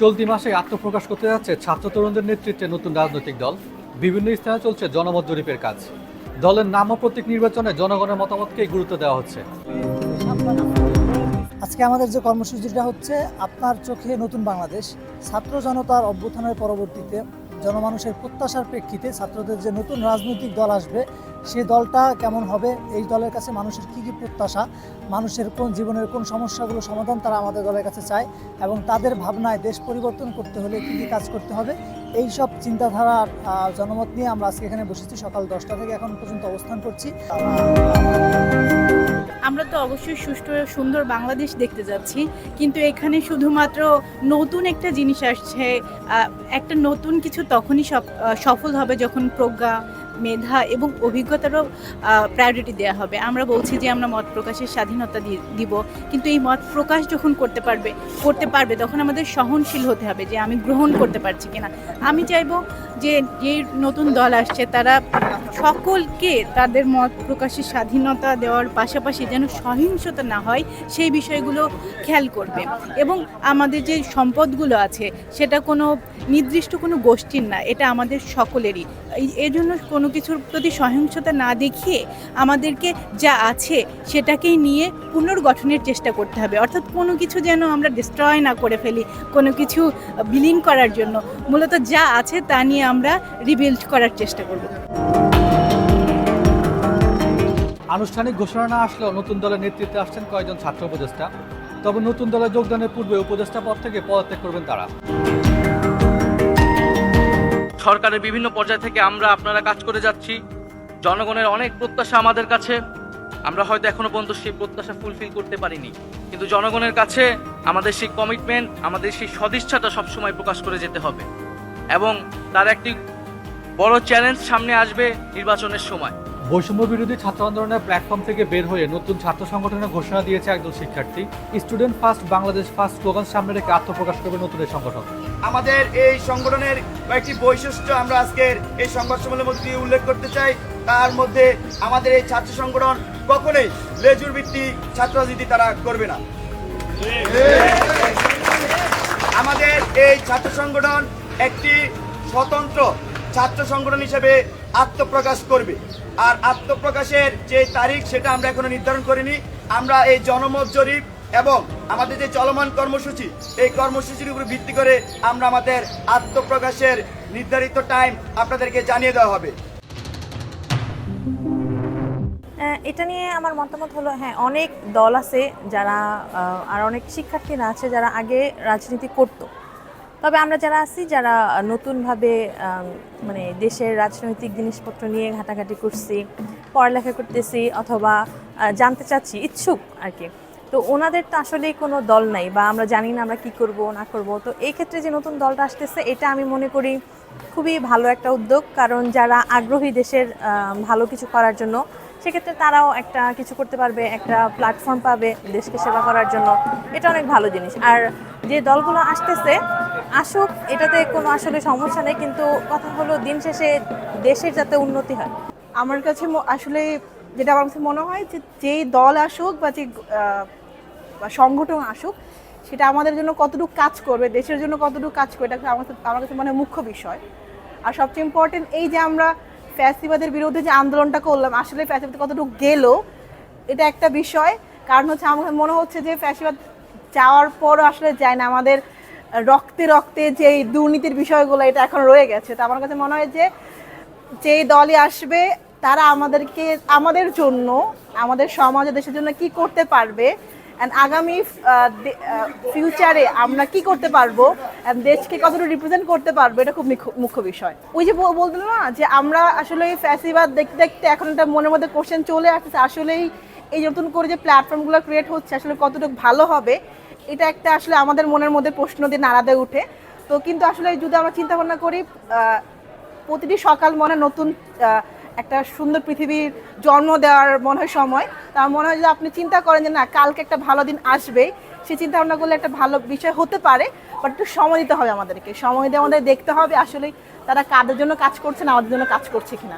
চলতি মাসে আত্মপ্রকাশ করতে যাচ্ছে ছাত্র তরুণদের নেতৃত্বে নতুন রাজনৈতিক দল। বিভিন্ন স্থানে চলছে জনমত জরিপের কাজ। দলের নাম ও প্রতীক নির্বাচনে জনগণের মতামতকেই গুরুত্ব দেওয়া হচ্ছে। আজকে আমাদের যে কর্মসূচিটা হচ্ছে আপনার চোখে নতুন বাংলাদেশ। ছাত্র জনতার অভ্যুত্থানের পরবর্তীতে জনমানুষের প্রত্যাশার প্রেক্ষিতে ছাত্রদের যে নতুন রাজনৈতিক দল আসবে, সেই দলটা কেমন হবে, এই দলের কাছে মানুষের কী কী প্রত্যাশা, মানুষের কোন জীবনের কোন সমস্যাগুলো সমাধান তারা আমাদের দলের কাছে চায়, এবং তাদের ভাবনায় দেশ পরিবর্তন করতে হলে কী কী কাজ করতে হবে, এই সব চিন্তাধারার জনমত নিয়ে আমরা আজকে এখানে বসেছি। সকাল 10টা থেকে এখন পর্যন্ত অবস্থান করছি। আমরা তো অবশ্যই সুষ্ঠু সুন্দর বাংলাদেশ দেখতে যাচ্ছি, কিন্তু এখানে শুধুমাত্র নতুন একটা জিনিস আসছে। একটা নতুন কিছু তখনই সফল হবে যখন প্রজ্ঞা, মেধা এবং অভিজ্ঞতারও প্রায়োরিটি দেওয়া হবে। আমরা বলছি যে আমরা মত প্রকাশের স্বাধীনতা দিব, কিন্তু এই মত প্রকাশ যখন করতে পারবে তখন আমাদের সহনশীল হতে হবে যে আমি গ্রহণ করতে পারছি কিনা। আমি চাইবো যে যে নতুন দল আসছে তারা সকলকে তাদের মত প্রকাশের স্বাধীনতা দেওয়ার পাশাপাশি যেন সহিংসতা না হয় সেই বিষয়গুলো খেয়াল করবে, এবং আমাদের যে সম্পদগুলো আছে সেটা কোনো নির্দিষ্ট কোনো গোষ্ঠীর না, এটা আমাদের সকলেরই। এই জন্য কোনো কিছুর প্রতি সহিংসতা না দেখিয়ে আমাদেরকে যা আছে সেটাকেই নিয়ে পুনর্গঠনের চেষ্টা করতে হবে। অর্থাৎ কোনো কিছু যেন আমরা ডিস্ট্রয় না করে ফেলি কোনো কিছু বিলীন করার জন্য, মূলত যা আছে তা নিয়ে আমরা রিবিল্ড করার চেষ্টা করব। আনুষ্ঠানিক ঘোষণা না আসলেও নতুন দলের নেতৃত্বে আসছেন কয়েকজন ছাত্র উপদেষ্টা। তবে নতুন দলে যোগদানের পূর্বে উপদেষ্টা পদ থেকে পদত্যাগ করবেন তারা। সরকারের বিভিন্ন পর্যায় থেকে আপনারা কাজ করে যাচ্ছি। জনগণের অনেক প্রত্যাশা আমাদের কাছে, আমরা হয়তো এখনো পর্যন্ত সেই প্রত্যাশা ফুলফিল করতে পারিনি, কিন্তু জনগণের কাছে আমাদের সেই কমিটমেন্ট, আমাদের সেই সদিচ্ছাটা সবসময় প্রকাশ করে যেতে হবে। এবং তার একটি বড় চ্যালেঞ্জ সামনে আসবে নির্বাচনের সময়। বৈষম্য বিরোধী ছাত্র আন্দোলনের প্ল্যাটফর্ম থেকে বের হয়ে নতুন ছাত্র সংগঠনের ঘোষণা দিয়েছে একদল শিক্ষার্থী। Student first, Bangladesh first slogan সামনে রেখে আত্মপ্রকাশ করবে নতুন এই সংগঠন। আমাদের এই সংগঠনের কয়েকটি বৈশিষ্ট্য আমরা আজকের এই সংবাদ সম্মেলনের মধ্যে দিয়ে উল্লেখ করতে চাই। তার মধ্যে আমাদের এই ছাত্র সংগঠন কখনোই লেজুর ভিত্তিক ছাত্র রাজনীতি তারা করবে না। আমাদের এই ছাত্র সংগঠন একটি স্বতন্ত্র ছাত্র সংগঠন হিসেবে আত্মপ্রকাশ করবে। আর আত্মপ্রকাশের যে তারিখ সেটা আমরা এখনো নির্ধারণ করিনি। আমরা এই জনমত জরিপ এবং আমাদের যে চলমান কর্মসূচি, এই কর্মসূচির উপর ভিত্তি করে আমরা আমাদের আত্মপ্রকাশের নির্ধারিত টাইম আপনাদেরকে জানিয়ে দেওয়া হবে। এটা নিয়ে আমার মতামত হলো, হ্যাঁ, অনেক দল আছে যারা আর অনেক শিক্ষার্থীরা আছে যারা আগে রাজনীতি করতো। তবে আমরা যারা আছি, যারা নতুনভাবে মানে দেশের রাজনৈতিক জিনিসপত্র নিয়ে ঘাটাঘাটি করছি, পড়ালেখা করতেছি অথবা জানতে চাচ্ছি, ইচ্ছুক আর কি, তো ওনাদের তো আসলেই কোনো দল নাই, বা আমরা জানি না আমরা কী করব না করব। তো এই ক্ষেত্রে যে নতুন দলটা আসতেছে, এটা আমি মনে করি খুবই ভালো একটা উদ্যোগ। কারণ যারা আগ্রহী দেশের ভালো কিছু করার জন্য, সেক্ষেত্রে তারাও একটা কিছু করতে পারবে, একটা প্ল্যাটফর্ম পাবে দেশকে সেবা করার জন্য। এটা অনেক ভালো জিনিস। আর যে দলগুলো আসতেছে আসুক, এটাতে কোনো আসলে সমস্যা নেই, কিন্তু কথা হলো দিন শেষে দেশের যাতে উন্নতি হয়। আমার কাছে আসলে যেটা আমার কাছে মনে হয় যে যেই দল আসুক বা যে সংগঠন আসুক, সেটা আমাদের জন্য কতটুকু কাজ করবে, দেশের জন্য কতটুকু কাজ করবে, এটা আমার কাছে মনে হয় মুখ্য বিষয়। আর সবচেয়ে ইম্পর্টেন্ট, এই যে আমরা ফ্যাসিবাদের বিরুদ্ধে যে আন্দোলনটা করলাম, আসলে ফ্যাসিবাদ কতটুকু গেল এটা একটা বিষয়। কারণ হচ্ছে আমার মনে হচ্ছে যে ফ্যাসিবাদ যাওয়ার পরও আসলে যায় না, আমাদের রক্তে রক্তে যে দুর্নীতির বিষয়গুলো এটা এখন রয়ে গেছে। তো আমার কাছে মনে হয় যে যেই দলই আসবে তারা আমাদেরকে, আমাদের জন্য, আমাদের সমাজে, দেশের জন্য কি করতে পারবে, অ্যান্ড আগামী ফিউচারে আমরা কি করতে পারবো, দেশকে কতটুকু রিপ্রেজেন্ট করতে পারবো, এটা খুব মুখ্য বিষয়। ওই যে বলতেন না যে আমরা আসলে ফ্যাসিবাদ দেখতে দেখতে এখন একটা মনের মধ্যে কোশ্চেন চলে আসতেছে, আসলেই এই নতুন করে যে প্ল্যাটফর্মগুলো ক্রিয়েট হচ্ছে আসলে কতটুকু ভালো হবে, এটা একটা আসলে আমাদের মনের মধ্যে প্রশ্ন দিয়ে নাড়া দিয়ে উঠে। তো কিন্তু আসলে যদি আমরা চিন্তা ভাবনা করি, প্রতিটি সকাল মনে নতুন একটা সুন্দর পৃথিবীর জন্ম দেওয়ার মনে হয় সময়। তার মনে হয় যে আপনি চিন্তা করেন যে না, কালকে একটা ভালো দিন আসবে, সেই চিন্তা ভাবনা করলে একটা ভালো বিষয় হতে পারে। বাট একটু সময় দিতে হবে আমাদেরকে, সময় দিয়ে আমাদের দেখতে হবে আসলে তারা কাদের জন্য কাজ করছে না, আমাদের জন্য কাজ করছে কিনা।